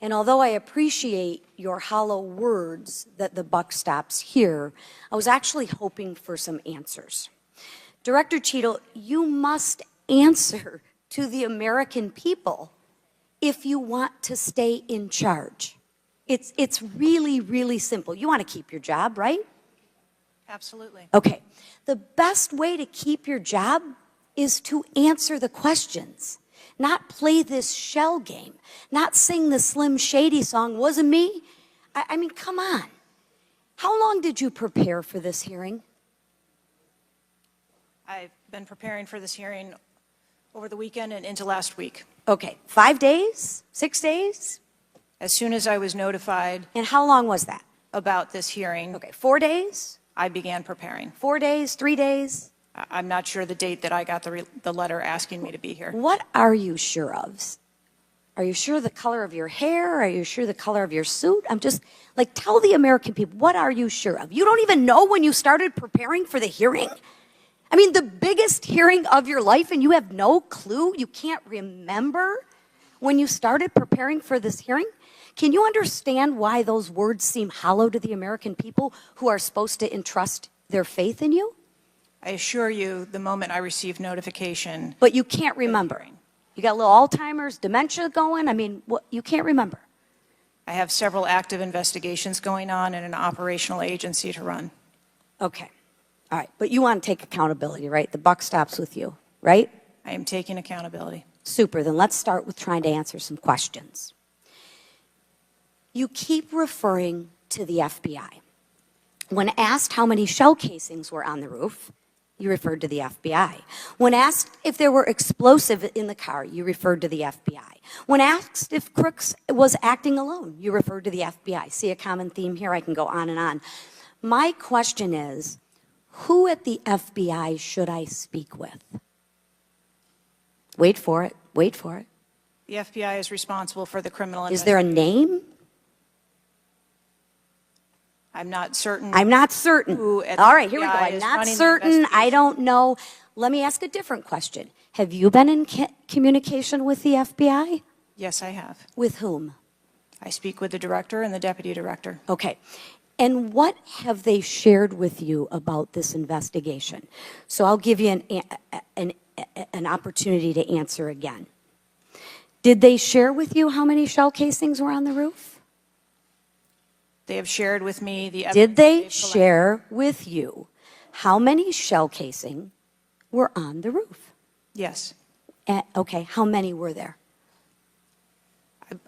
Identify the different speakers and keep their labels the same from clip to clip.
Speaker 1: And although I appreciate your hollow words that the buck stops here, I was actually hoping for some answers. Director Cheatle, you must answer to the American people if you want to stay in charge. It's really, really simple. You want to keep your job, right?
Speaker 2: Absolutely.
Speaker 1: Okay. The best way to keep your job is to answer the questions, not play this shell game, not sing the Slim Shady song, wasn't me. I mean, come on. How long did you prepare for this hearing?
Speaker 2: I've been preparing for this hearing over the weekend and into last week.
Speaker 1: Okay, 5 days, 6 days?
Speaker 2: As soon as I was notified
Speaker 1: And how long was that?
Speaker 2: about this hearing,
Speaker 1: Okay, 4 days?
Speaker 2: I began preparing.
Speaker 1: 4 days, 3 days?
Speaker 2: I'm not sure the date that I got the letter asking me to be here.
Speaker 1: What are you sure of? Are you sure the color of your hair? Are you sure the color of your suit? I'm just, like, tell the American people, what are you sure of? You don't even know when you started preparing for the hearing? I mean, the biggest hearing of your life, and you have no clue? You can't remember when you started preparing for this hearing? Can you understand why those words seem hollow to the American people who are supposed to entrust their faith in you?
Speaker 2: I assure you, the moment I received notification.
Speaker 1: But you can't remember. You got a little Alzheimer's, dementia going? I mean, what, you can't remember.
Speaker 2: I have several active investigations going on and an operational agency to run.
Speaker 1: Okay. All right. But you want to take accountability, right? The buck stops with you, right?
Speaker 2: I am taking accountability.
Speaker 1: Super. Then let's start with trying to answer some questions. You keep referring to the FBI. When asked how many shell casings were on the roof, you referred to the FBI. When asked if there were explosives in the car, you referred to the FBI. When asked if Crooks was acting alone, you referred to the FBI. See a common theme here? I can go on and on. My question is, who at the FBI should I speak with? Wait for it. Wait for it.
Speaker 2: The FBI is responsible for the criminal
Speaker 1: Is there a name?
Speaker 2: I'm not certain.
Speaker 1: I'm not certain.
Speaker 2: All
Speaker 1: right, here we go. I'm not certain. I don't know. Let me ask a different question. Have you been in communication with the FBI?
Speaker 2: Yes, I have.
Speaker 1: With whom?
Speaker 2: I speak with the director and the deputy director.
Speaker 1: Okay. And what have they shared with you about this investigation? So I'll give you an opportunity to answer again. Did they share with you how many shell casings were on the roof?
Speaker 2: They have shared with me the evidence.
Speaker 1: Did they share with you how many shell casing were on the roof?
Speaker 2: Yes.
Speaker 1: Okay, how many were there?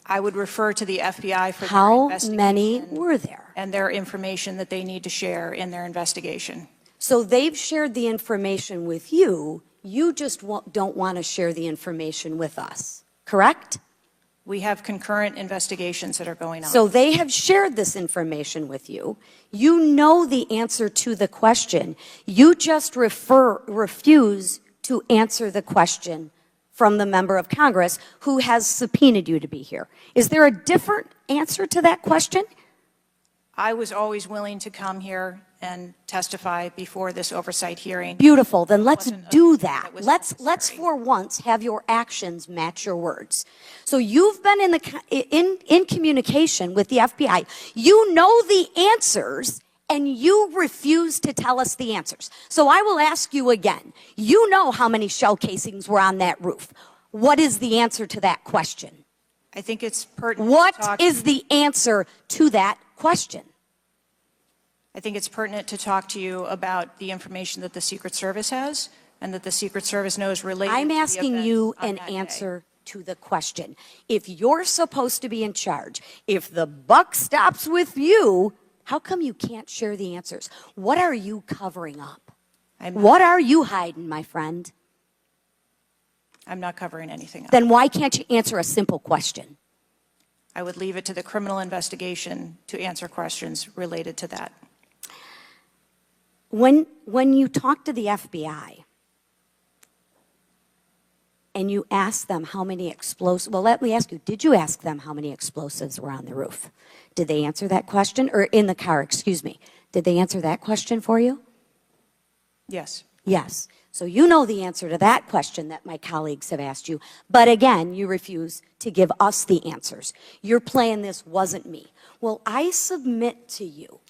Speaker 2: I would refer to the FBI for their
Speaker 1: How
Speaker 2: investigation.
Speaker 1: many were there?
Speaker 2: And their information that they need to share in their investigation.
Speaker 1: So they've shared the information with you. You just don't want to share the information with us, correct?
Speaker 2: We have concurrent investigations that are going on.
Speaker 1: So they have shared this information with you. You know the answer to the question. You just refuse to answer the question from the member of Congress who has subpoenaed you to be here. Is there a different answer to that question?
Speaker 2: I was always willing to come here and testify before this oversight hearing.
Speaker 1: Beautiful. Then let's do that. Let's for once have your actions match your words. So you've been in communication with the FBI. You know the answers, and you refuse to tell us the answers. So I will ask you again. You know how many shell casings were on that roof. What is the answer to that question?
Speaker 2: I think it's pertinent.
Speaker 1: What is the answer to that question?
Speaker 2: I think it's pertinent to talk to you about the information that the Secret Service has and that the Secret Service knows related to the
Speaker 1: I'm asking you an
Speaker 2: events on that
Speaker 1: answer to the question. If you're supposed to be in charge, if the buck stops with you, how come you can't share the answers? What are you covering up? What are you hiding, my friend?
Speaker 2: I'm not covering anything up.
Speaker 1: Then why can't you answer a simple question?
Speaker 2: I would leave it to the criminal investigation to answer questions related to that.
Speaker 1: When you talk to the FBI and you ask them how many explosives, well, let me ask you, did you ask them how many explosives were on the roof? Did they answer that question? Or in the car, excuse me. Did they answer that question for you?
Speaker 2: Yes.
Speaker 1: Yes. So you know the answer to that question that my colleagues have asked you. But again, you refuse to give us the answers. You're playing this wasn't me. Well, I submit to you,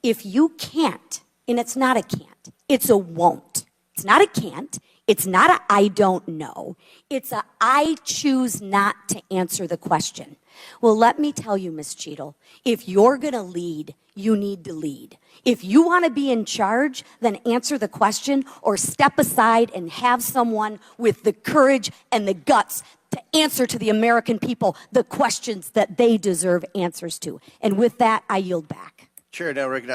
Speaker 1: if you can't, and it's not a can't, it's a won't. It's not a can't. It's not a I don't know. It's a I choose not to answer the question. Well, let me tell you, Ms. Cheatle, if you're going to lead, you need to lead. If you want to be in charge, then answer the question or step aside and have someone with the courage and the guts to answer to the American people the questions that they deserve answers to. And with that, I yield back.
Speaker 3: Chair now recognizes